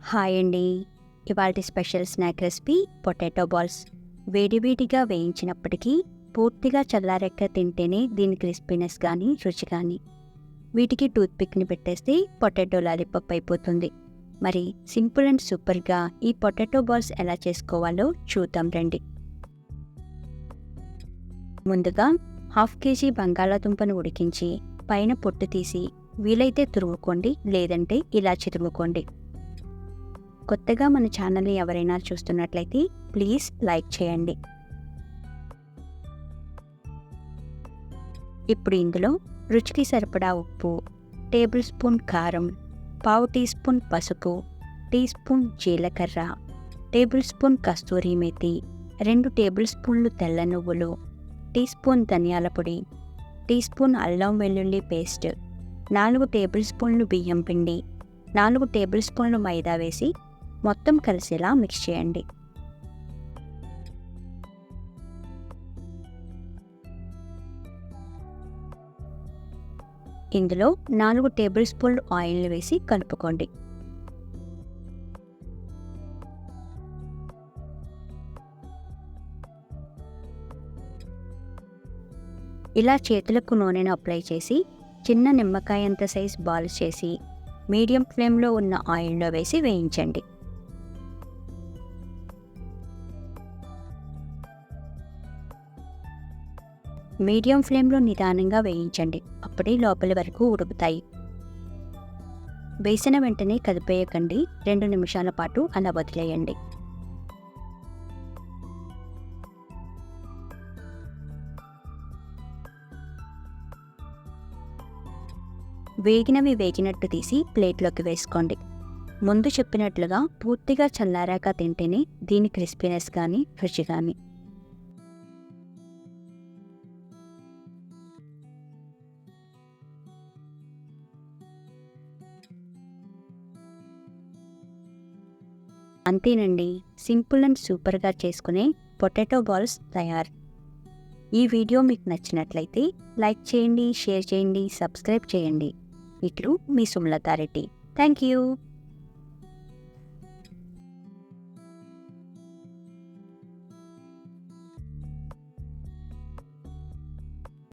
Hi అండి. ఇవాల్టి special snack recipe potato balls. వేడివేడిగా వేయించినప్పటికీ పూర్తిగా చల్లారాక తింటేనే దీని క్రిస్పీనెస్ కానీ రుచి కానీ. వీటికి టూత్పిక్ని పెట్టేస్తే పొటాటో లాలీపాప్ అయిపోతుంది. మరి సింపుల్ అండ్ సూపర్గా ఈ పొటాటో బాల్స్ ఎలా చేసుకోవాలో చూద్దాం రండి. ముందుగా 1/2 కేజీ బంగాళాదుంపను ఉడికించి పైన పొట్టు తీసి వీలైతే తురుముకోండి, లేదంటే ఇలా చిరుముకోండి. కొత్తగా మన ఛానల్ని ఎవరైనా చూస్తున్నట్లయితే ప్లీజ్ లైక్ చేయండి. ఇప్పుడు ఇందులో రుచికి సరిపడా ఉప్పు, టేబుల్ స్పూన్ కారం, 1/2 టీ స్పూన్ పసుపు, టీ స్పూన్ జీలకర్ర, టేబుల్ స్పూన్ కస్తూరి మేతి, 2 టేబుల్ స్పూన్లు తెల్ల నువ్వులు, టీ స్పూన్ ధనియాల పొడి, టీ స్పూన్ అల్లం వెల్లుల్లి పేస్ట్, 4 టేబుల్ స్పూన్లు బియ్యం పిండి, 4 టేబుల్ స్పూన్లు మైదా వేసి మొత్తం కలిసేలా మిక్స్ చేయండి. ఇందులో 4 టేబుల్ స్పూన్లు ఆయిల్ వేసి కలుపుకోండి. ఇలా చేతులకు నూనెను అప్లై చేసి చిన్న నిమ్మకాయ అంత సైజ్ బాల్స్ చేసి మీడియం ఫ్లేమ్లో ఉన్న ఆయిల్లో వేసి వేయించండి. మీడియం ఫ్లేమ్లో నిదానంగా వేయించండి, అప్పుడే లోపలి వరకు ఉడుకుతాయి. వేసిన వెంటనే కదిపేయకండి, 2 నిమిషాల పాటు అలా వదిలేయండి. వేగినట్టు తీసి ప్లేట్లోకి వేసుకోండి. ముందు చెప్పినట్లుగా పూర్తిగా చల్లారాక తింటేనే దీని క్రిస్పీనెస్ కానీ రుచి కానీ. అంతేనండి, సింపుల్ అండ్ సూపర్గా చేసుకునే పొటాటో బాల్స్ తయారు. ఈ వీడియో మీకు నచ్చినట్లయితే లైక్ చేయండి, షేర్ చేయండి, సబ్స్క్రైబ్ చేయండి. ఇట్లు మీ సుమలతారెడ్డి. Thank you.